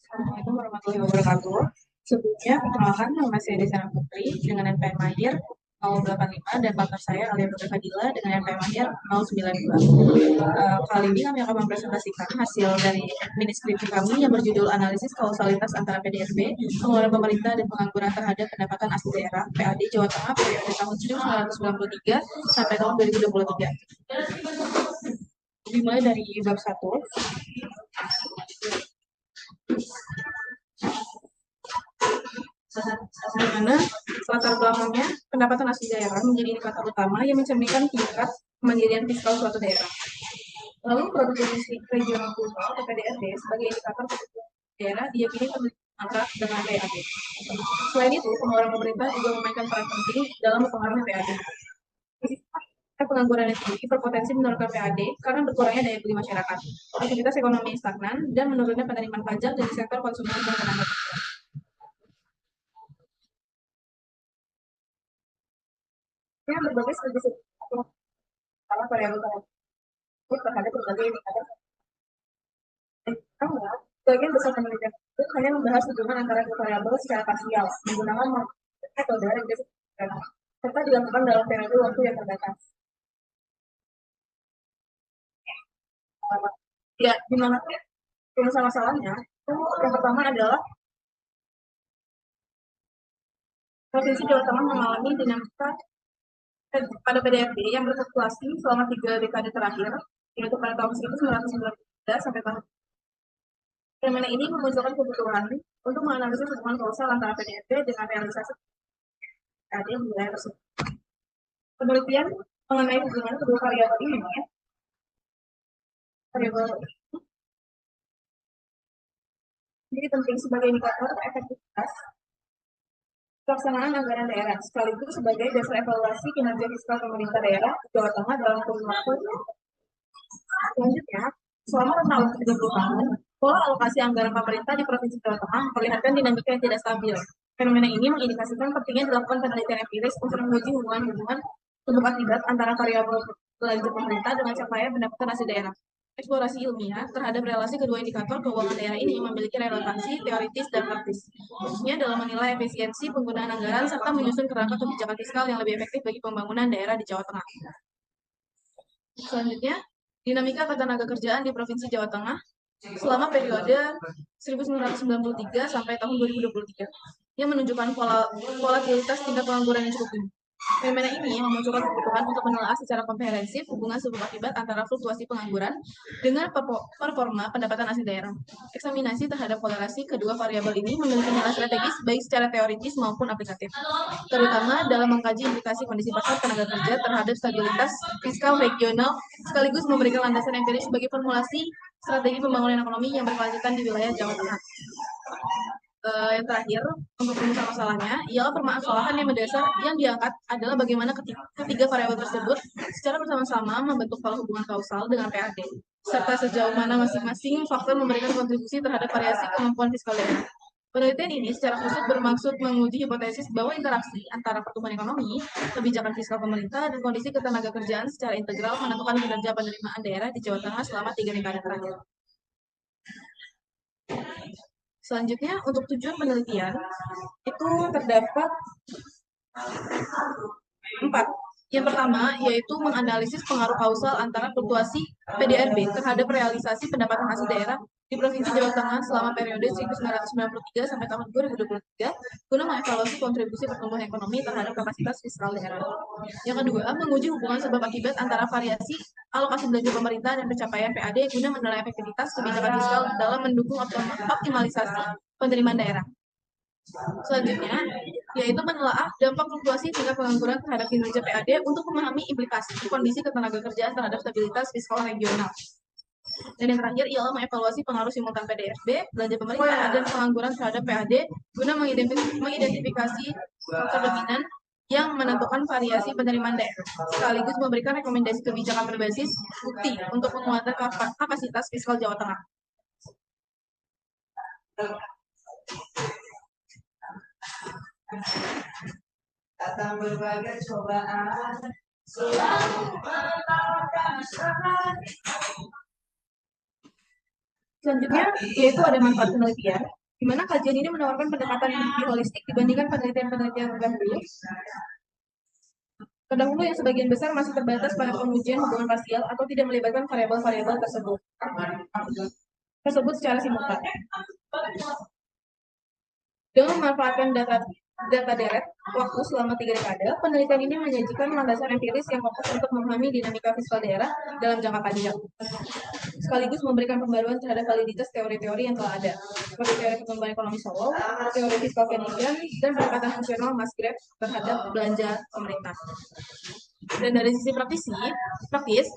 Assalamualaikum warahmatullahi wabarakatuh. Sebelumnya, perkenalkan nama saya Desana Putri dengan NPM Mahir 085 dan partner saya Alia Putri Fadila dengan NPM Mahir 092. Kali ini kami akan mempresentasikan hasil dari mini skripsi kami yang berjudul Analisis Kausalitas Antara PDRB, Pengeluaran Pemerintah dan Pengangguran Terhadap Pendapatan Asli Daerah (PAD) Jawa Tengah periode tahun 1993 sampai tahun 2023. Dimulai dari bab 1. Di mana latar belakangnya pendapatan asli daerah menjadi indikator utama yang mencerminkan tingkat kemandirian fiskal suatu daerah. Lalu produk domestik regional bruto atau PDRB sebagai indikator kebutuhan daerah diyakini terangkat dengan PAD. Selain itu, pengeluaran pemerintah juga memainkan peran penting dalam mempengaruhi PAD. Pengangguran yang tinggi berpotensi menurunkan PAD karena berkurangnya daya beli masyarakat, aktivitas ekonomi stagnan, dan menurunnya penerimaan pajak dari sektor konsumsi dan tenaga kerja. Yang berbagai studi salah variabel terhadap berbagai indikator. Namun, sebagian besar penelitian itu hanya membahas hubungan antara variabel secara parsial menggunakan metode regresi serta dilakukan dalam periode waktu yang terbatas. Ya, di mana masalahnya itu yang pertama adalah Provinsi Jawa Tengah mengalami dinamika pada PDRB yang berfluktuasi selama 3 dekade terakhir, yaitu pada tahun 1993 sampai tahun. Fenomena ini memunculkan kebutuhan untuk menganalisis hubungan kausal antara PDRB dengan realisasi PAD di wilayah tersebut. Penelitian mengenai hubungan kedua variabel ini, variabel jadi penting sebagai indikator efektivitas pelaksanaan anggaran daerah, sekaligus sebagai dasar evaluasi kinerja fiskal pemerintah daerah Jawa Tengah dalam kurun waktu. Selanjutnya, selama rentang waktu 30 tahun, pola alokasi anggaran pemerintah di Provinsi Jawa Tengah memperlihatkan dinamika yang tidak stabil. Fenomena ini mengindikasikan pentingnya dilakukan penelitian empiris untuk menguji hubungan sebab akibat antara variabel belanja pemerintah dengan capaian pendapatan asli daerah. Eksplorasi ilmiah terhadap relasi kedua indikator keuangan daerah ini memiliki relevansi teoritis dan praktis, khususnya dalam menilai efisiensi penggunaan anggaran serta menyusun kerangka kebijakan fiskal yang lebih efektif bagi pembangunan daerah di Jawa Tengah. Selanjutnya, dinamika ketenaga kerjaan di Provinsi Jawa Tengah selama periode 1993 sampai tahun 2023 yang menunjukkan volatilitas tingkat pengangguran yang cukup tinggi. Fenomena ini memunculkan kebutuhan untuk menelaah secara komprehensif hubungan sebab akibat antara fluktuasi pengangguran dengan performa pendapatan asli daerah. Eksaminasi terhadap korelasi kedua variabel ini memiliki nilai strategis baik secara teoritis maupun aplikatif, terutama dalam mengkaji implikasi kondisi pasar tenaga kerja terhadap stabilitas fiskal regional, sekaligus memberikan landasan empiris sebagai formulasi strategi pembangunan ekonomi yang berkelanjutan di wilayah Jawa Tengah. Yang terakhir, untuk rumus masalahnya, ialah permasalahan yang mendasar yang diangkat adalah bagaimana ketiga variabel tersebut secara bersama-sama membentuk pola hubungan kausal dengan PAD, serta sejauh mana masing-masing faktor memberikan kontribusi terhadap variasi kemampuan fiskal daerah. Penelitian ini secara khusus bermaksud menguji hipotesis bahwa interaksi antara pertumbuhan ekonomi, kebijakan fiskal pemerintah, dan kondisi ketenaga kerjaan secara integral menentukan kinerja penerimaan daerah di Jawa Tengah selama 3 dekade terakhir. Selanjutnya, untuk tujuan penelitian, itu terdapat 4. Yang pertama, yaitu menganalisis pengaruh kausal antara fluktuasi PDRB terhadap realisasi pendapatan asli daerah di Provinsi Jawa Tengah selama periode 1993 sampai tahun 2023 guna mengevaluasi kontribusi pertumbuhan ekonomi terhadap kapasitas fiskal daerah. Yang kedua, menguji hubungan sebab akibat antara variasi alokasi belanja pemerintah dan pencapaian PAD guna menilai efektivitas kebijakan fiskal dalam mendukung optimalisasi penerimaan daerah. Selanjutnya, yaitu menelaah dampak fluktuasi tingkat pengangguran terhadap kinerja PAD untuk memahami implikasi kondisi ketenaga kerjaan terhadap stabilitas fiskal regional. Dan yang terakhir ialah mengevaluasi pengaruh simultan PDRB, belanja pemerintah, dan pengangguran terhadap PAD guna mengidentifikasi faktor dominan yang menentukan variasi penerimaan daerah, sekaligus memberikan rekomendasi kebijakan berbasis bukti untuk menguatkan kapasitas fiskal Jawa Tengah. Datang berbagai cobaan, selalu menawarkan serangan. Selanjutnya, yaitu ada manfaat penelitian. di mana kajian ini menawarkan pendekatan lebih holistik dibandingkan penelitian-penelitian terdahulu. Terdahulu yang sebagian besar masih terbatas pada pengujian hubungan parsial atau tidak melibatkan variabel-variabel tersebut secara simultan. Dengan memanfaatkan data deret waktu selama 3 dekade, penelitian ini menyajikan landasan empiris yang fokus untuk memahami dinamika fiskal daerah dalam jangka panjang, sekaligus memberikan pembaruan terhadap validitas teori-teori yang telah ada, seperti teori pertumbuhan ekonomi Solow, teori fiskal Keynesian, dan pendekatan fungsional Musgrave terhadap belanja pemerintah. Dan dari sisi praktis,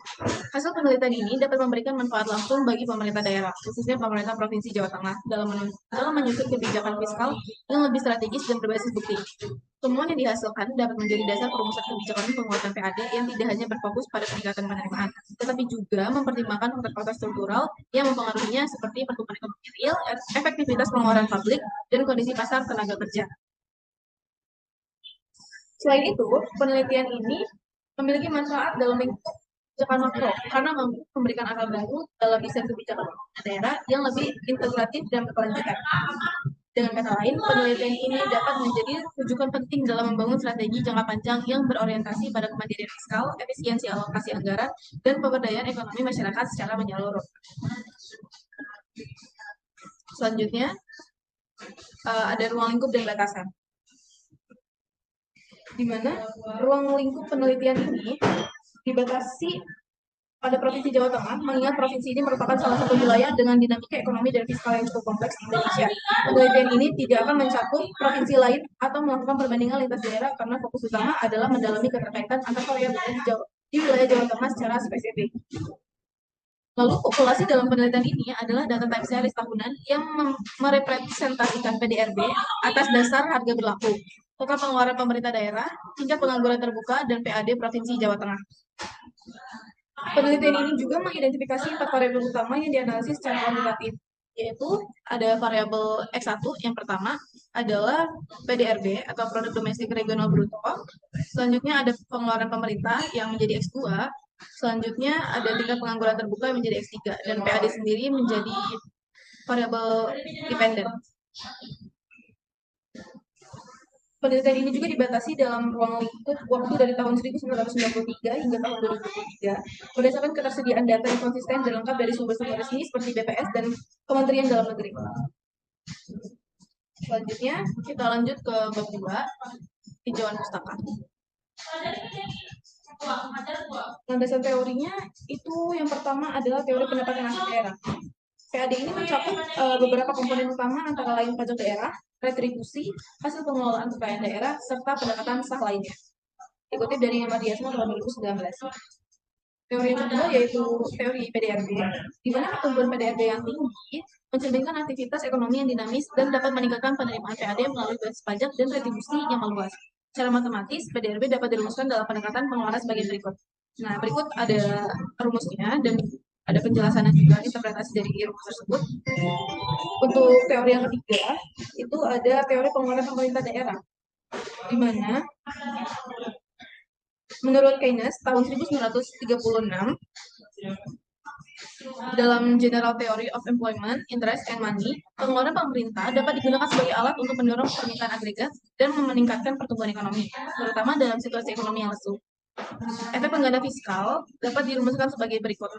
hasil penelitian ini dapat memberikan manfaat langsung bagi pemerintah daerah, khususnya pemerintah Provinsi Jawa Tengah, dalam menyusun kebijakan fiskal yang lebih strategis dan berbasis bukti. Temuan yang dihasilkan dapat menjadi dasar perumusan kebijakan penguatan PAD yang tidak hanya berfokus pada peningkatan penerimaan, tetapi juga mempertimbangkan faktor-faktor struktural yang mempengaruhinya seperti pertumbuhan ekonomi real, efektivitas pengeluaran publik, dan kondisi pasar tenaga kerja. Selain itu, penelitian ini memiliki manfaat dalam lingkup kebijakan makro karena memberikan akal baru dalam desain kebijakan daerah yang lebih integratif dan berkelanjutan. Dengan kata lain, penelitian ini dapat menjadi rujukan penting dalam membangun strategi jangka panjang yang berorientasi pada kemandirian fiskal, efisiensi alokasi anggaran, dan pemberdayaan ekonomi masyarakat secara menyeluruh. Selanjutnya, ada ruang lingkup dan batasan, di mana ruang lingkup penelitian ini dibatasi pada Provinsi Jawa Tengah, mengingat provinsi ini merupakan salah satu wilayah dengan dinamika ekonomi dan fiskal yang cukup kompleks di Indonesia. Penelitian ini tidak akan mencakup provinsi lain atau melakukan perbandingan lintas daerah karena fokus utama adalah mendalami keterkaitan antar variabel di wilayah Jawa Tengah secara spesifik. Lalu populasi dalam penelitian ini adalah data time series tahunan yang merepresentasikan PDRB atas dasar harga berlaku, total pengeluaran pemerintah daerah, tingkat pengangguran terbuka, dan PAD Provinsi Jawa Tengah. Penelitian ini juga mengidentifikasi 4 variabel utama yang dianalisis secara kuantitatif, yaitu ada variabel X1 yang pertama adalah PDRB atau Produk Domestik Regional Bruto. Selanjutnya ada pengeluaran pemerintah yang menjadi X2. Selanjutnya ada tingkat pengangguran terbuka yang menjadi X3 dan PAD sendiri menjadi variabel dependen. Penelitian ini juga dibatasi dalam ruang lingkup waktu dari tahun 1993 hingga tahun 2023 berdasarkan ketersediaan data yang konsisten dan lengkap dari sumber-sumber resmi seperti BPS dan Kementerian Dalam Negeri. Selanjutnya, kita lanjut ke bab 2, tinjauan pustaka. Landasan teorinya itu yang pertama adalah teori pendapatan asli daerah. PAD ini mencakup beberapa komponen utama antara lain pajak daerah, retribusi, hasil pengelolaan kekayaan daerah, serta pendekatan sah lainnya. Dikutip dari Madiasmo tahun 2019. Teori yang kedua yaitu teori PDRB, di mana pertumbuhan PDRB yang tinggi mencerminkan aktivitas ekonomi yang dinamis dan dapat meningkatkan penerimaan PAD melalui basis pajak dan retribusi yang meluas. Secara matematis, PDRB dapat dirumuskan dalam pendekatan pengeluaran sebagai berikut. Nah, berikut ada rumusnya dan ada penjelasannya juga, interpretasi dari rumus tersebut. Untuk teori yang ketiga, itu ada teori pengeluaran pemerintah daerah, di mana menurut Keynes tahun 1936, dalam General Theory of Employment, Interest, and Money, pengeluaran pemerintah dapat digunakan sebagai alat untuk mendorong permintaan agregat dan meningkatkan pertumbuhan ekonomi, terutama dalam situasi ekonomi yang lesu. Efek pengganda fiskal dapat dirumuskan sebagai berikut.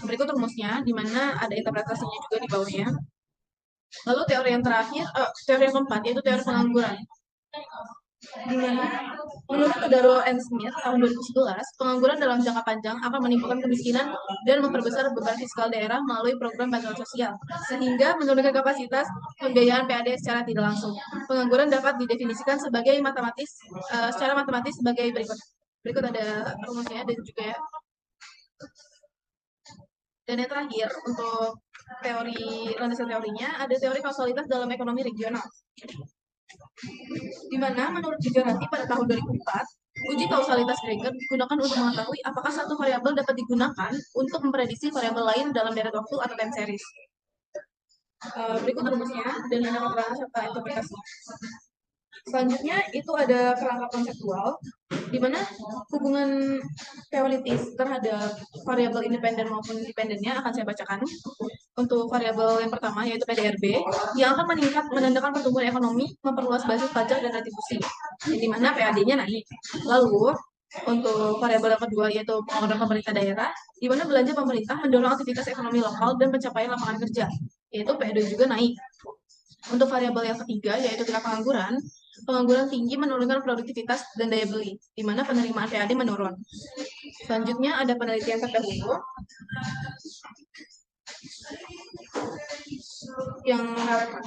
Berikut rumusnya, di mana ada interpretasinya juga di bawahnya. Lalu teori yang terakhir, teori yang keempat, yaitu teori pengangguran. Di mana menurut Todaro and Smith tahun 2011, pengangguran dalam jangka panjang akan menimbulkan kemiskinan dan memperbesar beban fiskal daerah melalui program bantuan sosial, sehingga menurunkan kapasitas pembiayaan PAD secara tidak langsung. Pengangguran dapat didefinisikan sebagai secara matematis sebagai berikut. Berikut ada rumusnya dan juga ya. Dan yang terakhir untuk landasan teorinya ada teori kausalitas dalam ekonomi regional. Di mana menurut Gujarati pada tahun 2004, uji kausalitas Gregor digunakan untuk mengetahui apakah satu variabel dapat digunakan untuk memprediksi variabel lain dalam deret waktu atau time series. Berikut rumusnya dan ada keterangan serta interpretasi. Selanjutnya itu ada kerangka konseptual, di mana hubungan teoritis terhadap variabel independen maupun independennya akan saya bacakan. Untuk variabel yang pertama yaitu PDRB, yang akan meningkat menandakan pertumbuhan ekonomi, memperluas basis pajak dan retribusi, di mana PAD-nya naik. Lalu untuk variabel yang kedua yaitu pengeluaran pemerintah daerah, di mana belanja pemerintah mendorong aktivitas ekonomi lokal dan pencapaian lapangan kerja, yaitu PAD juga naik. Untuk variabel yang ketiga yaitu tingkat pengangguran, pengangguran tinggi menurunkan produktivitas dan daya beli, di mana penerimaan PAD menurun. Selanjutnya ada penelitian terdahulu yang relevan,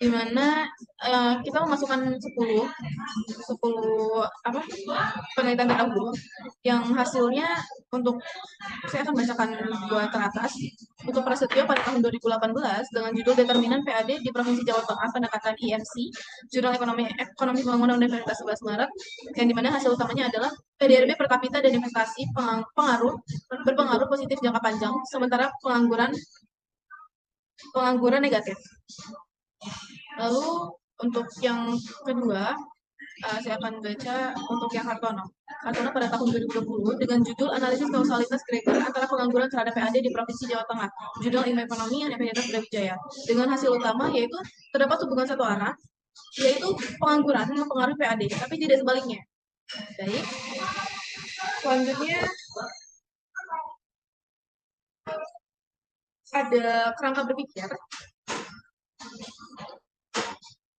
di mana kita memasukkan 10 penelitian terdahulu yang hasilnya untuk saya akan bacakan dua teratas. Untuk Prasetyo pada tahun 2018 dengan judul Determinan PAD di Provinsi Jawa Tengah pendekatan IMC, Jurnal Ekonomi Pembangunan Universitas 11 Maret, yang dimana hasil utamanya adalah PDRB per kapita dan investasi berpengaruh positif jangka panjang, sementara pengangguran negatif. Lalu untuk yang kedua, saya akan baca untuk yang Hartono. Hartono pada tahun 2020 dengan judul Analisis Kausalitas Gregor antara pengangguran terhadap PAD di Provinsi Jawa Tengah, judul Ilmu Ekonomi Universitas Brawijaya. Dengan hasil utama yaitu terdapat hubungan satu arah, yaitu pengangguran mempengaruhi PAD, tapi tidak sebaliknya. Baik. Selanjutnya ada kerangka berpikir.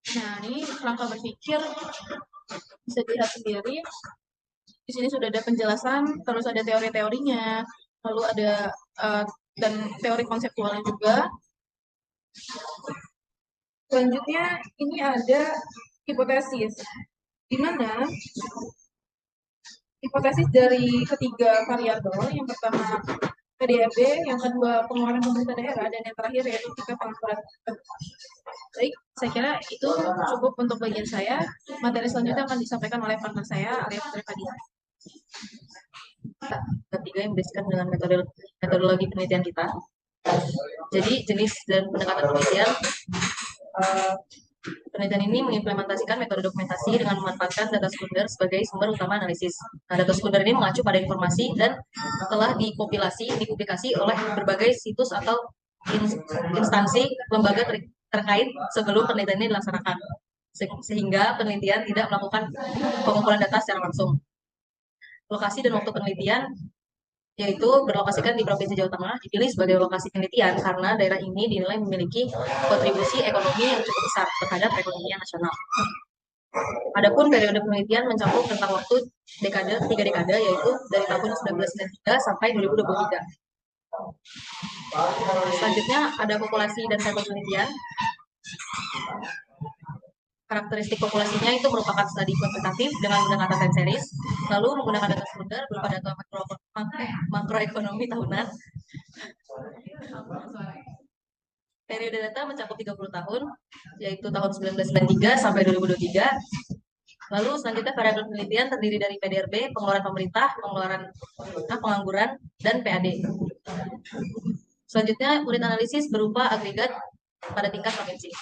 Nah, ini kerangka berpikir bisa dilihat sendiri. Di sini sudah ada penjelasan, terus ada teori-teorinya, lalu ada dan teori konseptualnya juga. Selanjutnya ini ada hipotesis, di mana hipotesis dari ketiga variabel, yang pertama PDRB, yang kedua pengeluaran pemerintah daerah, dan yang terakhir yaitu tingkat pengangguran. Baik, saya kira itu cukup untuk bagian saya. Materi selanjutnya akan disampaikan oleh partner saya, Arya Putri Fadia. Ketiga yang berdasarkan dengan metodologi penelitian kita. Jadi jenis dan pendekatan penelitian, penelitian ini mengimplementasikan metode dokumentasi dengan memanfaatkan data sekunder sebagai sumber utama analisis. Nah, data sekunder ini mengacu pada informasi dan telah dipublikasi oleh berbagai situs atau instansi lembaga terkait sebelum penelitian ini dilaksanakan, sehingga penelitian tidak melakukan pengumpulan data secara langsung. Lokasi dan waktu penelitian yaitu berlokasikan di Provinsi Jawa Tengah dipilih sebagai lokasi penelitian karena daerah ini dinilai memiliki kontribusi ekonomi yang cukup besar terhadap perekonomian nasional. Adapun periode penelitian mencakup rentang waktu tiga dekade yaitu dari tahun 1993 sampai 2023. Selanjutnya ada populasi dan sampel penelitian. Karakteristik populasinya itu merupakan studi kuantitatif dengan menggunakan time series, lalu menggunakan data sekunder berupa data makroekonomi tahunan. Periode data mencakup 30 tahun, yaitu tahun 1993 sampai 2023. Lalu selanjutnya variabel penelitian terdiri dari PDRB, pengeluaran pemerintah, pengangguran, dan PAD. Selanjutnya unit analisis berupa agregat pada tingkat provinsi.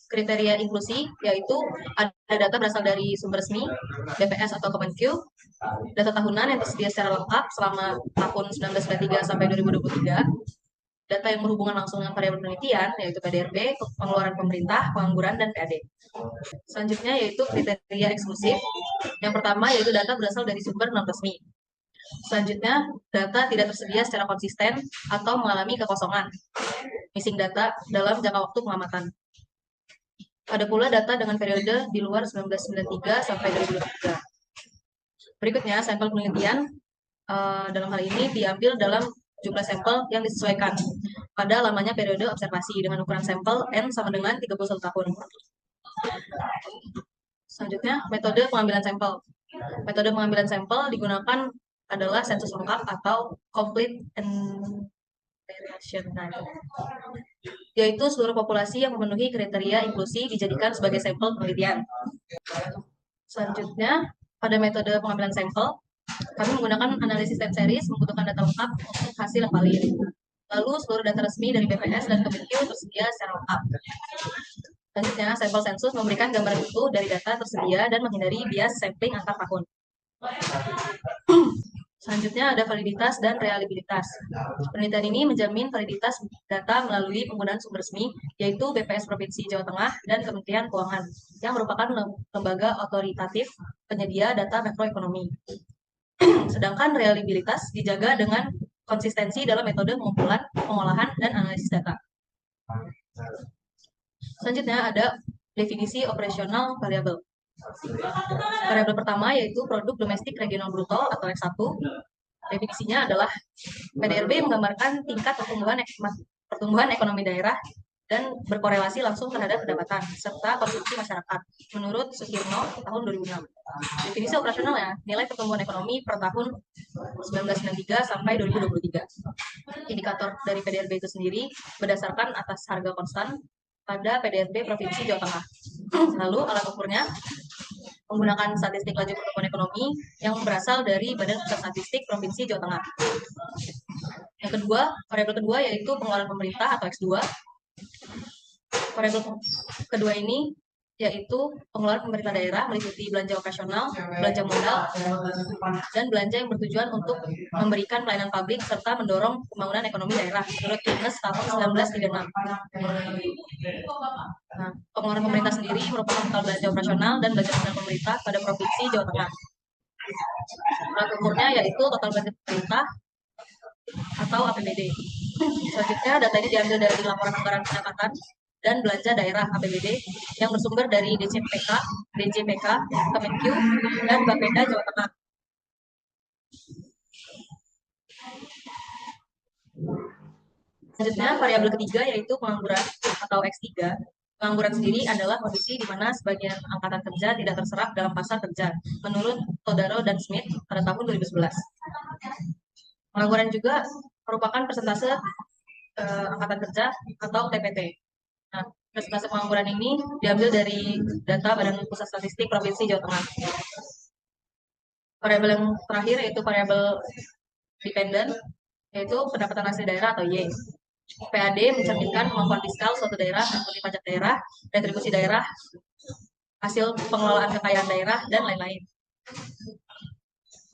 Kriteria inklusi yaitu ada data berasal dari sumber resmi, BPS atau Kemenq, data tahunan yang tersedia secara lengkap selama tahun 1993 sampai 2023, data yang berhubungan langsung dengan variabel penelitian yaitu PDRB, pengeluaran pemerintah, pengangguran, dan PAD. Selanjutnya yaitu kriteria eksklusif. Yang pertama yaitu data berasal dari sumber non resmi. Selanjutnya, data tidak tersedia secara konsisten atau mengalami kekosongan, missing data dalam jangka waktu pengamatan. Ada pula data dengan periode di luar 1993 sampai 2023. Berikutnya, sampel penelitian dalam hal ini diambil dalam jumlah sampel yang disesuaikan pada lamanya periode observasi dengan ukuran sampel N sama dengan 31 tahun. Selanjutnya, metode pengambilan sampel. Metode pengambilan sampel digunakan adalah sensus lengkap atau complete integration, yaitu seluruh populasi yang memenuhi kriteria inklusi dijadikan sebagai sampel penelitian. Selanjutnya, pada metode pengambilan sampel, kami menggunakan analisis time series, membutuhkan data lengkap untuk hasil yang valid. Lalu seluruh data resmi dari BPS dan Kemenkeu tersedia secara lengkap. Selanjutnya, sampel sensus memberikan gambaran utuh dari data tersedia dan menghindari bias sampling antar tahun. Selanjutnya ada validitas dan reliabilitas. Penelitian ini menjamin validitas data melalui penggunaan sumber resmi, yaitu BPS Provinsi Jawa Tengah dan Kementerian Keuangan, yang merupakan lembaga otoritatif penyedia data makroekonomi. Sedangkan reliabilitas dijaga dengan konsistensi dalam metode pengumpulan, pengolahan, dan analisis data. Selanjutnya ada definisi operasional variabel. Variabel pertama yaitu produk domestik regional bruto atau X1. Definisinya adalah PDRB menggambarkan tingkat pertumbuhan ekonomi daerah dan berkorelasi langsung terhadap pendapatan serta konsumsi masyarakat menurut Sukirno tahun 2006. Definisi operasional ya, nilai pertumbuhan ekonomi per tahun 1993 sampai 2023. Indikator dari PDRB itu sendiri berdasarkan atas harga konstan pada PDRB Provinsi Jawa Tengah. Lalu alat ukurnya menggunakan statistik laju pertumbuhan ekonomi yang berasal dari Badan Pusat Statistik Provinsi Jawa Tengah. Yang kedua, variabel kedua yaitu pengeluaran pemerintah atau X2. Variabel kedua ini yaitu pengeluaran pemerintah daerah meliputi belanja operasional, belanja modal, dan belanja yang bertujuan untuk memberikan pelayanan publik serta mendorong pembangunan ekonomi daerah menurut Kepres tahun 1936. Nah, pengeluaran pemerintah sendiri merupakan total belanja operasional dan belanja modal pemerintah pada Provinsi Jawa Tengah. Alat ukurnya yaitu total belanja pemerintah atau APBD. Selanjutnya, data ini diambil dari laporan anggaran pendapatan dan belanja daerah APBD yang bersumber dari DJPK, Kemenkeu, dan Bapeda Jawa Tengah. Selanjutnya, variabel ketiga yaitu pengangguran atau X3. Pengangguran sendiri adalah kondisi di mana sebagian angkatan kerja tidak terserap dalam pasar kerja, menurut Todaro dan Smith pada tahun 2011. Pengangguran juga merupakan persentase angkatan kerja atau TPT. Nah, persentase pengangguran ini diambil dari data Badan Pusat Statistik Provinsi Jawa Tengah. Variabel yang terakhir yaitu variabel dependent, yaitu pendapatan asli daerah atau Y. PAD mencerminkan kemampuan fiskal suatu daerah seperti pajak daerah, retribusi daerah, hasil pengelolaan kekayaan daerah, dan lain-lain.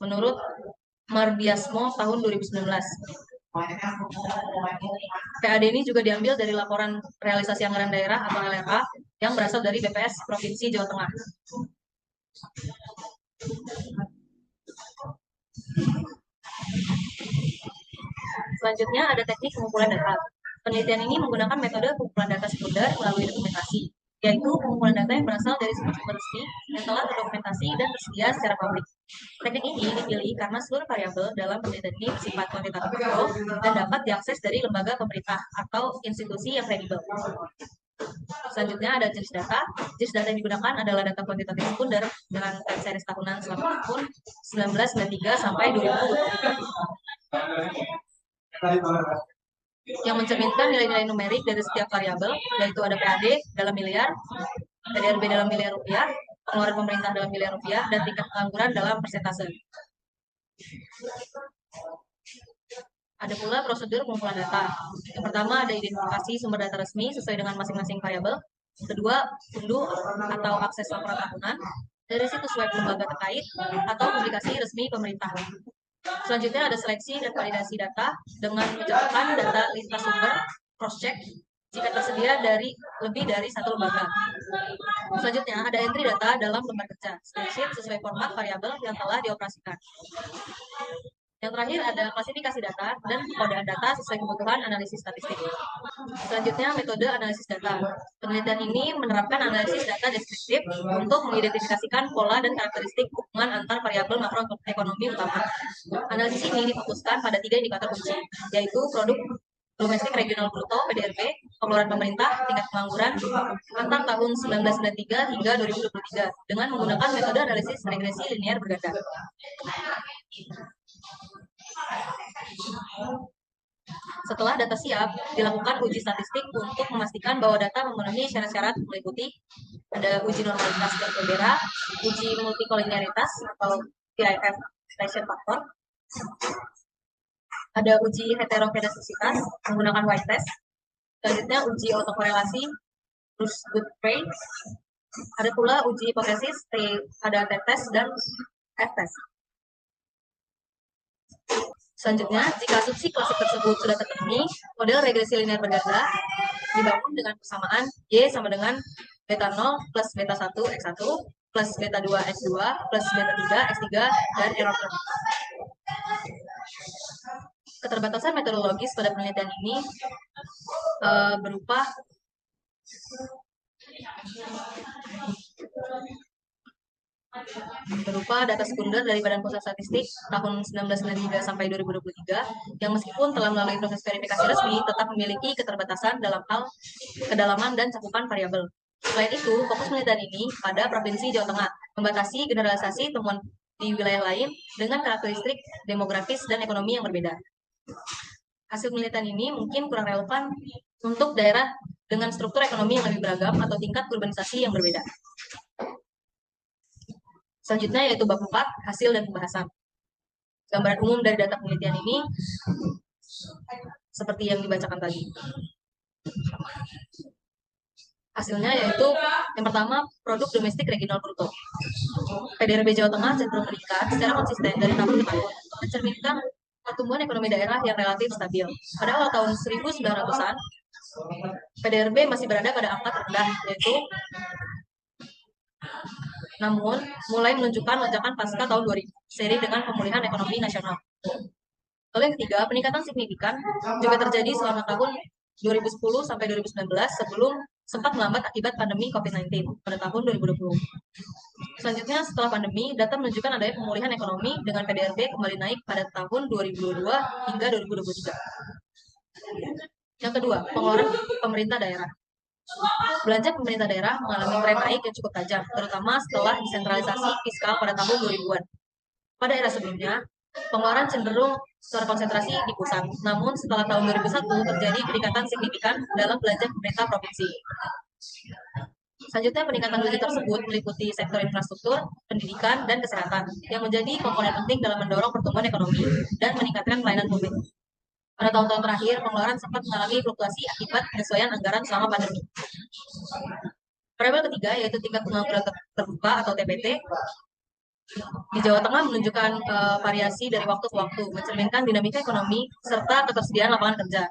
Menurut Mardiasmo tahun 2019. PAD ini juga diambil dari laporan realisasi anggaran daerah atau LRA yang berasal dari BPS Provinsi Jawa Tengah. Selanjutnya ada teknik pengumpulan data. Penelitian ini menggunakan metode pengumpulan data sekunder melalui dokumentasi, yaitu pengumpulan data yang berasal dari sumber-sumber resmi yang telah terdokumentasi dan tersedia secara publik. Teknik ini dipilih karena seluruh variabel dalam penelitian ini bersifat kuantitatif dan dapat diakses dari lembaga pemerintah atau institusi yang kredibel. Selanjutnya ada jenis data. Jenis data yang digunakan adalah data kuantitatif sekunder dengan time series tahunan selama tahun 1993 sampai 2023. Yang mencerminkan nilai-nilai numerik dari setiap variabel, yaitu ada PAD dalam miliar, PDRB dalam miliar rupiah, pengeluaran pemerintah dalam miliar rupiah, dan tingkat pengangguran dalam persentase. Ada pula prosedur pengumpulan data. Yang pertama ada identifikasi sumber data resmi sesuai dengan masing-masing variabel. Kedua, unduh atau akses laporan tahunan dari situs web lembaga terkait atau publikasi resmi pemerintah. Selanjutnya ada seleksi dan validasi data dengan mencocokkan data lintas sumber, cross-check, jika tersedia dari lebih dari satu lembaga. Selanjutnya ada entry data dalam lembar kerja, spreadsheet sesuai format variabel yang telah dioperasikan. Yang terakhir ada klasifikasi data dan pengodaan data sesuai kebutuhan analisis statistik. Selanjutnya metode analisis data. Penelitian ini menerapkan analisis data deskriptif untuk mengidentifikasikan pola dan karakteristik hubungan antar variabel makroekonomi utama. Analisis ini difokuskan pada 3 indikator kunci, yaitu produk domestik regional bruto (PDRB), pengeluaran pemerintah, tingkat pengangguran antar tahun 1993 hingga 2023 dengan menggunakan metode analisis regresi linear berganda. Setelah data siap, dilakukan uji statistik untuk memastikan bahwa data memenuhi syarat-syarat meliputi ada uji normalitas dan Bera, uji multikolinearitas atau PIF Station Factor, Ada uji heterogenesitas menggunakan white test. Selanjutnya uji autokorelasi, terus good trace. Ada pula uji hipotesis, ada t-test dan f-test. Selanjutnya, jika asumsi klasik tersebut sudah terpenuhi, model regresi linear berganda dibangun dengan persamaan Y sama dengan beta 0 plus beta 1 X1 plus beta 2 X2 plus beta 3 X3 dan error term. Keterbatasan metodologis pada penelitian ini berupa data sekunder dari Badan Pusat Statistik tahun 1993 sampai 2023 yang meskipun telah melalui proses verifikasi resmi tetap memiliki keterbatasan dalam hal kedalaman dan cakupan variabel. Selain itu, fokus penelitian ini pada Provinsi Jawa Tengah, membatasi generalisasi temuan di wilayah lain dengan karakteristik demografis dan ekonomi yang berbeda. Hasil penelitian ini mungkin kurang relevan untuk daerah dengan struktur ekonomi yang lebih beragam atau tingkat urbanisasi yang berbeda. Selanjutnya yaitu bab 4, hasil dan pembahasan. Gambaran umum dari data penelitian ini seperti yang dibacakan tadi. Hasilnya yaitu yang pertama, produk domestik regional bruto. PDRB Jawa Tengah cenderung meningkat secara konsisten dari tahun ke tahun, mencerminkan pertumbuhan ekonomi daerah yang relatif stabil. Pada awal tahun 1900-an, PDRB masih berada pada angka terendah, yaitu namun mulai menunjukkan lonjakan pasca tahun 2000, seiring dengan pemulihan ekonomi nasional. Lalu yang ketiga, peningkatan signifikan juga terjadi selama tahun 2010 sampai 2019 sebelum sempat melambat akibat pandemi COVID-19 pada tahun 2020. Selanjutnya, setelah pandemi, data menunjukkan adanya pemulihan ekonomi dengan PDRB kembali naik pada tahun 2022 hingga 2023. Yang kedua, pengeluaran pemerintah daerah. Belanja pemerintah daerah mengalami tren naik yang cukup tajam, terutama setelah desentralisasi fiskal pada tahun 2000-an. Pada era sebelumnya, pengeluaran cenderung terkonsentrasi di pusat. Namun, setelah tahun 2001 terjadi peningkatan signifikan dalam belanja pemerintah provinsi. Selanjutnya, peningkatan belanja tersebut meliputi sektor infrastruktur, pendidikan, dan kesehatan, yang menjadi komponen penting dalam mendorong pertumbuhan ekonomi dan meningkatkan pelayanan publik. Pada tahun-tahun terakhir, pengeluaran sempat mengalami fluktuasi akibat penyesuaian anggaran selama pandemi. Variabel ketiga yaitu tingkat pengangguran terbuka atau TPT. Di Jawa Tengah menunjukkan variasi dari waktu ke waktu, mencerminkan dinamika ekonomi serta ketersediaan lapangan kerja.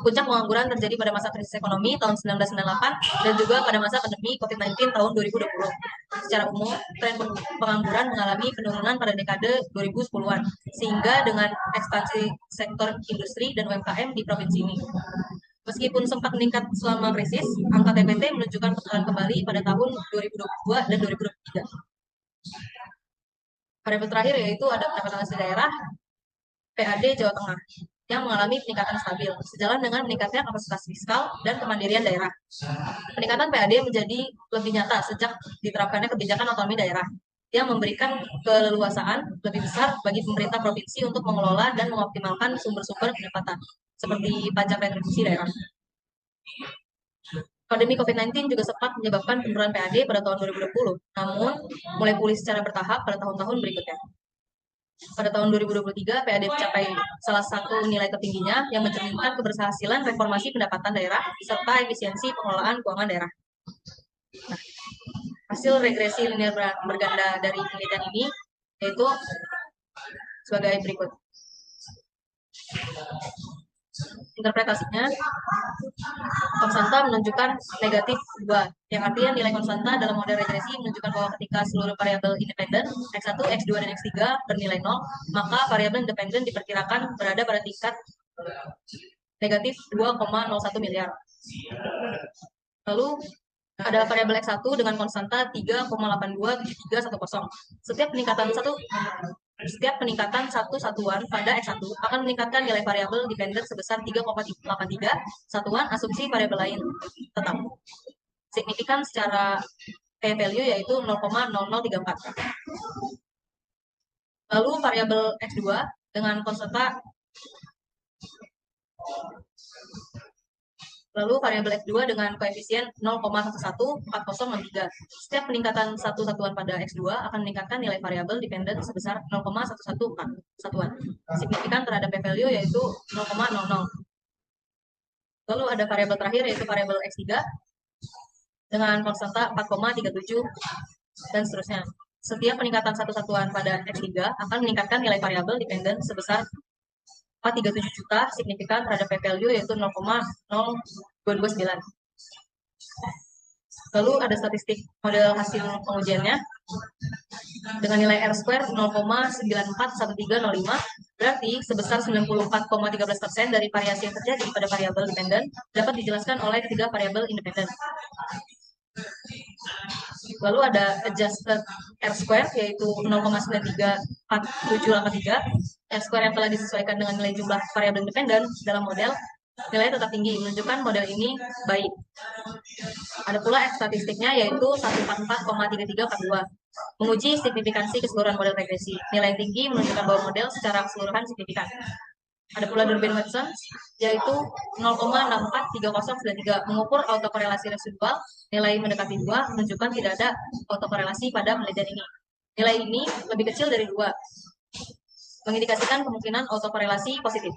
Puncak pengangguran terjadi pada masa krisis ekonomi tahun 1998 dan juga pada masa pandemi COVID-19 tahun 2020. Secara umum, tren pengangguran mengalami penurunan pada dekade 2010-an, sehingga dengan ekspansi sektor industri dan UMKM di provinsi ini. Meskipun sempat meningkat selama krisis, angka TPT menunjukkan penurunan kembali pada tahun 2022 dan 2023. Variabel terakhir yaitu ada pendapatan asli daerah PAD Jawa Tengah yang mengalami peningkatan stabil sejalan dengan meningkatnya kapasitas fiskal dan kemandirian daerah. Peningkatan PAD menjadi lebih nyata sejak diterapkannya kebijakan otonomi daerah yang memberikan keleluasaan lebih besar bagi pemerintah provinsi untuk mengelola dan mengoptimalkan sumber-sumber pendapatan seperti pajak retribusi daerah. Pandemi COVID-19 juga sempat menyebabkan penurunan PAD pada tahun 2020, namun mulai pulih secara bertahap pada tahun-tahun berikutnya. Pada tahun 2023, PAD mencapai salah satu nilai tertingginya yang mencerminkan keberhasilan reformasi pendapatan daerah serta efisiensi pengelolaan keuangan daerah. Nah, hasil regresi linear berganda dari penelitian ini yaitu sebagai berikut. Interpretasinya, konstanta menunjukkan negatif 2, yang artinya nilai konstanta dalam model regresi menunjukkan bahwa ketika seluruh variabel independen X1, X2, dan X3 bernilai 0, maka variabel independen diperkirakan berada pada tingkat negatif 2,01 miliar. Lalu ada variabel X1 dengan konstanta 3,827310. Setiap peningkatan satu satuan pada X1 akan meningkatkan nilai variabel dependen sebesar 3,83 satuan asumsi variabel lain tetap. Signifikan secara p-value yaitu 0,0034. Lalu variabel X2 dengan konstanta Lalu variabel X2 dengan koefisien 0,114063. Setiap peningkatan satu satuan pada X2 akan meningkatkan nilai variabel dependen sebesar 0,114 satuan. Signifikan terhadap p-value yaitu 0,00. Lalu ada variabel terakhir yaitu variabel X3 dengan konstanta 4,37 dan seterusnya. Setiap peningkatan satu satuan pada X3 akan meningkatkan nilai variabel dependen sebesar 437 juta, signifikan terhadap p-value yaitu 0,0229. Lalu ada statistik model hasil pengujiannya dengan nilai R-square 0,941305, berarti sebesar 94,13% dari variasi yang terjadi pada variabel dependen dapat dijelaskan oleh ketiga variabel independen. Lalu ada adjusted R-square yaitu 0,934783. R-square yang telah disesuaikan dengan nilai jumlah variabel independen dalam model, nilainya tetap tinggi, menunjukkan model ini baik. Ada pula statistiknya yaitu 144,3342. Menguji signifikansi keseluruhan model regresi. Nilai yang tinggi menunjukkan bahwa model secara keseluruhan signifikan. Ada pula Durbin-Watson yaitu 0,643093. Mengukur autokorelasi residual, nilai mendekati 2 menunjukkan tidak ada autokorelasi pada penelitian ini. Nilai ini lebih kecil dari 2, mengindikasikan kemungkinan autokorelasi positif.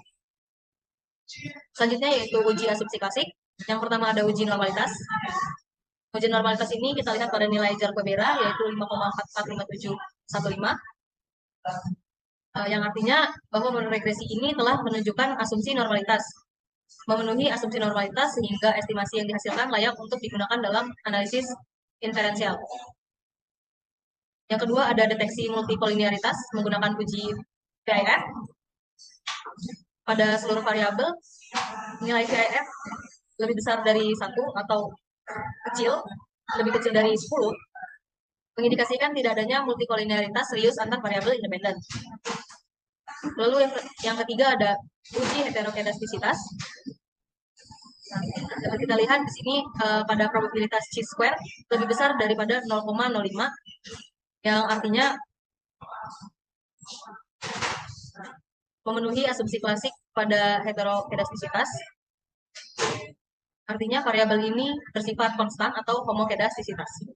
Selanjutnya yaitu uji asumsi klasik. Yang pertama ada uji normalitas. Uji normalitas ini kita lihat pada nilai Jarque-Bera yaitu 5,45715. Yang artinya bahwa model regresi ini telah menunjukkan asumsi normalitas, memenuhi asumsi normalitas sehingga estimasi yang dihasilkan layak untuk digunakan dalam analisis inferensial. Yang kedua ada deteksi multikoliniaritas menggunakan uji VIF. Pada seluruh variabel, nilai VIF lebih besar dari 1 atau lebih kecil dari 10, mengindikasikan tidak adanya multikoliniaritas serius antar variabel independen. Lalu yang ketiga ada uji heterokedastisitas. Dapat kita lihat di sini pada probabilitas chi-square lebih besar daripada 0,05, yang artinya memenuhi asumsi klasik pada heterokedastisitas. Artinya variabel ini bersifat konstan atau homokedastisitas.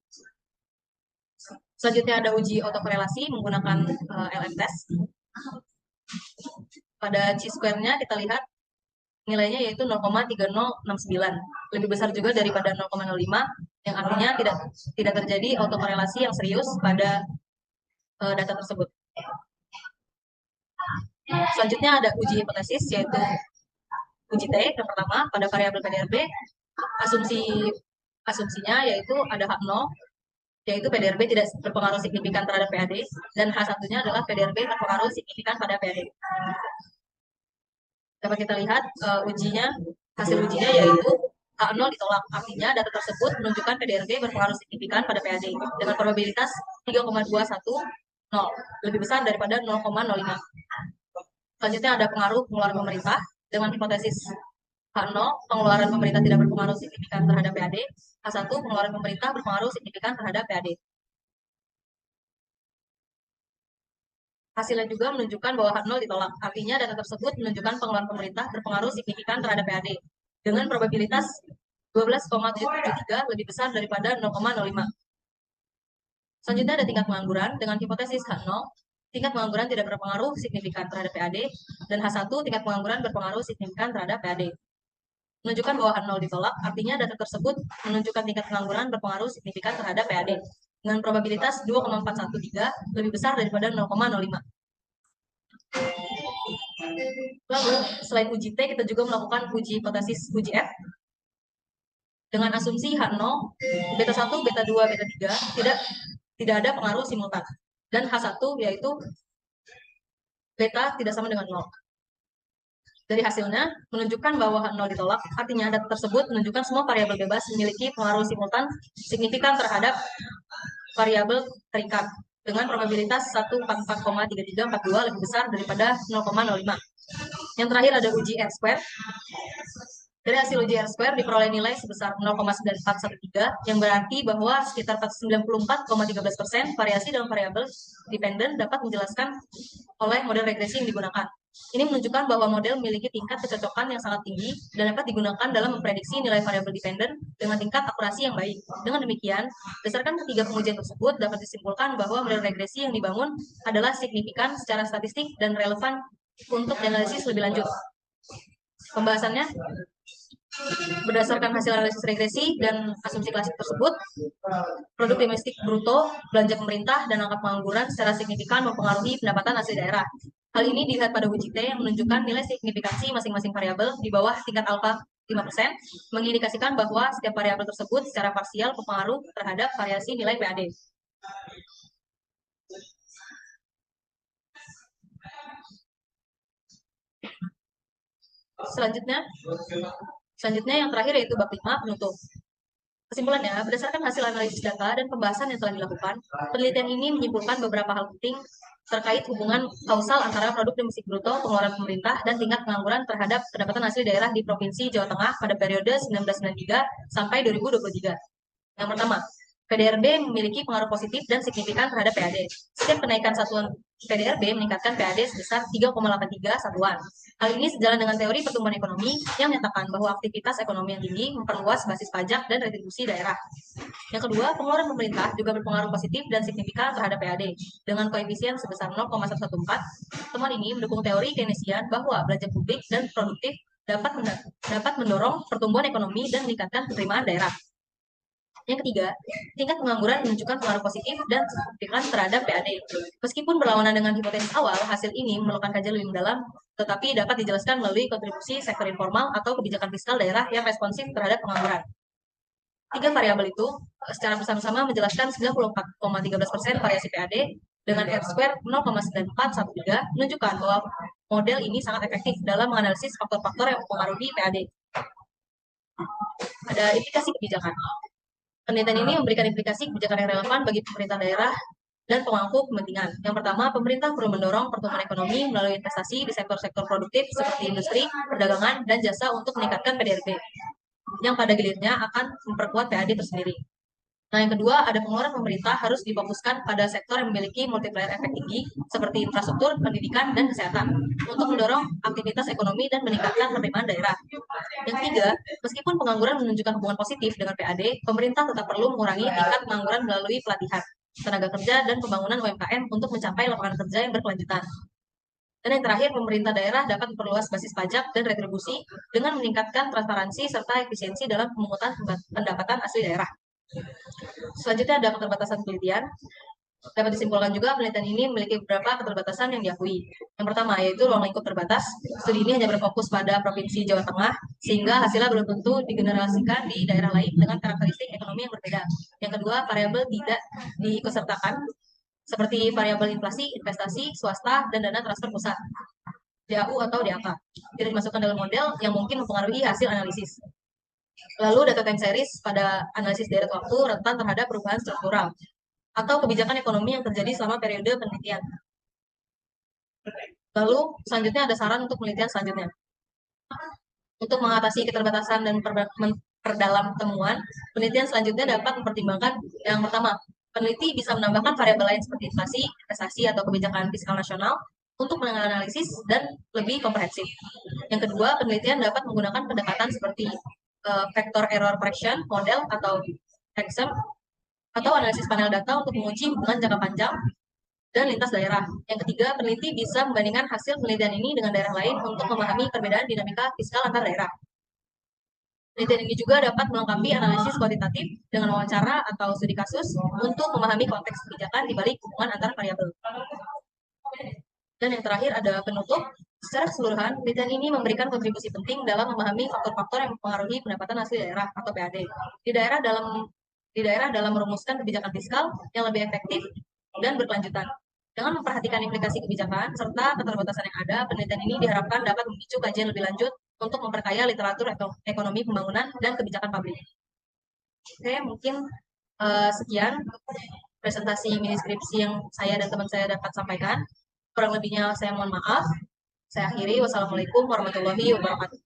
Selanjutnya ada uji autokorelasi menggunakan LM-test. Pada chi-square-nya kita lihat nilainya yaitu 0,3069, lebih besar juga daripada 0,05, yang artinya tidak terjadi autokorelasi yang serius pada data tersebut. Selanjutnya ada uji hipotesis yaitu uji T. Yang pertama pada variabel PDRB, asumsinya yaitu ada H0, yaitu PDRB tidak berpengaruh signifikan terhadap PAD, dan H1-nya adalah PDRB berpengaruh signifikan pada PAD. Dapat kita lihat hasil ujinya yaitu H0 ditolak, artinya data tersebut menunjukkan PDRB berpengaruh signifikan pada PAD dengan probabilitas 3,210, lebih besar daripada 0,05. Selanjutnya ada pengaruh pengeluaran pemerintah dengan hipotesis H0, pengeluaran pemerintah tidak berpengaruh signifikan terhadap PAD. H1, pengeluaran pemerintah berpengaruh signifikan terhadap PAD. Hasilnya juga menunjukkan bahwa H0 ditolak, artinya data tersebut menunjukkan pengeluaran pemerintah berpengaruh signifikan terhadap PAD dengan probabilitas 12,773, lebih besar daripada 0,05. Selanjutnya ada tingkat pengangguran dengan hipotesis H0, tingkat pengangguran tidak berpengaruh signifikan terhadap PAD, dan H1, tingkat pengangguran berpengaruh signifikan terhadap PAD. Menunjukkan bahwa H0 ditolak, artinya data tersebut menunjukkan tingkat pengangguran berpengaruh signifikan terhadap PAD dengan probabilitas 2,413, lebih besar daripada 0,05. Lalu, selain uji T, kita juga melakukan uji hipotesis uji F. Dengan asumsi H0, beta 1, beta 2, beta 3 tidak ada pengaruh simultan. Dan H1 yaitu beta tidak sama dengan 0. Dari hasilnya menunjukkan bahwa H0 ditolak, artinya data tersebut menunjukkan semua variabel bebas memiliki pengaruh simultan signifikan terhadap variabel terikat dengan probabilitas 144,3342, lebih besar daripada 0,05. Yang terakhir ada uji R-square. Dari hasil uji R-square diperoleh nilai sebesar 0,9413, yang berarti bahwa sekitar 94,13% variasi dalam variabel dependen dapat menjelaskan oleh model regresi yang digunakan. Ini menunjukkan bahwa model memiliki tingkat kecocokan yang sangat tinggi dan dapat digunakan dalam memprediksi nilai variabel dependen dengan tingkat akurasi yang baik. Dengan demikian, berdasarkan ketiga pengujian tersebut dapat disimpulkan bahwa model regresi yang dibangun adalah signifikan secara statistik dan relevan untuk dianalisis lebih lanjut. Pembahasannya, berdasarkan hasil analisis regresi dan asumsi klasik tersebut, produk domestik bruto, belanja pemerintah, dan angka pengangguran secara signifikan mempengaruhi pendapatan asli daerah. Hal ini dilihat pada uji T yang menunjukkan nilai signifikansi masing-masing variabel di bawah tingkat alfa 5%, mengindikasikan bahwa setiap variabel tersebut secara parsial berpengaruh terhadap variasi nilai PAD. Selanjutnya yang terakhir yaitu bab 5 penutup. Kesimpulannya, berdasarkan hasil analisis data dan pembahasan yang telah dilakukan, penelitian ini menyimpulkan beberapa hal penting terkait hubungan kausal antara produk domestik bruto, pengeluaran pemerintah, dan tingkat pengangguran terhadap pendapatan asli daerah di Provinsi Jawa Tengah pada periode 1993 sampai 2023. Yang pertama, PDRB memiliki pengaruh positif dan signifikan terhadap PAD. Setiap kenaikan satuan PDRB meningkatkan PAD sebesar 3,83 satuan. Hal ini sejalan dengan teori pertumbuhan ekonomi yang menyatakan bahwa aktivitas ekonomi yang tinggi memperluas basis pajak dan retribusi daerah. Yang kedua, pengeluaran pemerintah juga berpengaruh positif dan signifikan terhadap PAD. Dengan koefisien sebesar 0,114, temuan ini mendukung teori Keynesian bahwa belanja publik dan produktif dapat mendorong pertumbuhan ekonomi dan meningkatkan penerimaan daerah. Yang ketiga, tingkat pengangguran menunjukkan pengaruh positif dan signifikan terhadap PAD. Meskipun berlawanan dengan hipotesis awal, hasil ini memerlukan kajian lebih mendalam, tetapi dapat dijelaskan melalui kontribusi sektor informal atau kebijakan fiskal daerah yang responsif terhadap pengangguran. Tiga variabel itu secara bersama-sama menjelaskan 94,13% variasi PAD dengan R-square 0,9413 menunjukkan bahwa model ini sangat efektif dalam menganalisis faktor-faktor yang mempengaruhi PAD. Ada implikasi kebijakan. Penelitian ini memberikan implikasi kebijakan yang relevan bagi pemerintah daerah dan pemangku kepentingan. Yang pertama, pemerintah perlu mendorong pertumbuhan ekonomi melalui investasi di sektor-sektor produktif seperti industri, perdagangan, dan jasa untuk meningkatkan PDRB, yang pada gilirnya akan memperkuat PAD tersendiri. Nah, yang kedua, ada pengeluaran pemerintah harus difokuskan pada sektor yang memiliki multiplier efek tinggi, seperti infrastruktur, pendidikan, dan kesehatan, untuk mendorong aktivitas ekonomi dan meningkatkan penerimaan daerah. Yang ketiga, meskipun pengangguran menunjukkan hubungan positif dengan PAD, pemerintah tetap perlu mengurangi tingkat pengangguran melalui pelatihan, tenaga kerja, dan pembangunan UMKM untuk mencapai lapangan kerja yang berkelanjutan. Dan yang terakhir, pemerintah daerah dapat memperluas basis pajak dan retribusi dengan meningkatkan transparansi serta efisiensi dalam pemungutan pendapatan asli daerah. Selanjutnya ada keterbatasan penelitian. Dapat disimpulkan juga penelitian ini memiliki beberapa keterbatasan yang diakui. Yang pertama yaitu ruang lingkup terbatas. Studi ini hanya berfokus pada Provinsi Jawa Tengah, sehingga hasilnya belum tentu digeneralisasikan di daerah lain dengan karakteristik ekonomi yang berbeda. Yang kedua, variabel tidak diikutsertakan, seperti variabel inflasi, investasi, swasta, dan dana transfer pusat, DAU atau DAK. Tidak dimasukkan dalam model yang mungkin mempengaruhi hasil analisis. Lalu data time series pada analisis deret waktu rentan terhadap perubahan struktural atau kebijakan ekonomi yang terjadi selama periode penelitian. Lalu selanjutnya ada saran untuk penelitian selanjutnya. Untuk mengatasi keterbatasan dan memperdalam temuan, penelitian selanjutnya dapat mempertimbangkan yang pertama, peneliti bisa menambahkan variabel lain seperti inflasi, investasi, atau kebijakan fiskal nasional untuk menganalisis dan lebih komprehensif. Yang kedua, penelitian dapat menggunakan pendekatan seperti vector error correction model atau VEXM atau analisis panel data untuk menguji hubungan jangka panjang dan lintas daerah. Yang ketiga, peneliti bisa membandingkan hasil penelitian ini dengan daerah lain untuk memahami perbedaan dinamika fiskal antar daerah. Penelitian ini juga dapat melengkapi analisis kuantitatif dengan wawancara atau studi kasus untuk memahami konteks kebijakan di balik hubungan antar variabel. Dan yang terakhir ada penutup. Secara keseluruhan, penelitian ini memberikan kontribusi penting dalam memahami faktor-faktor yang mempengaruhi pendapatan asli daerah atau PAD. Di daerah dalam merumuskan kebijakan fiskal yang lebih efektif dan berkelanjutan. Dengan memperhatikan implikasi kebijakan serta keterbatasan yang ada, penelitian ini diharapkan dapat memicu kajian lebih lanjut untuk memperkaya literatur ekonomi pembangunan dan kebijakan publik. Oke, mungkin sekian presentasi mini skripsi yang saya dan teman saya dapat sampaikan. Kurang lebihnya saya mohon maaf. Saya akhiri. Wassalamualaikum warahmatullahi wabarakatuh.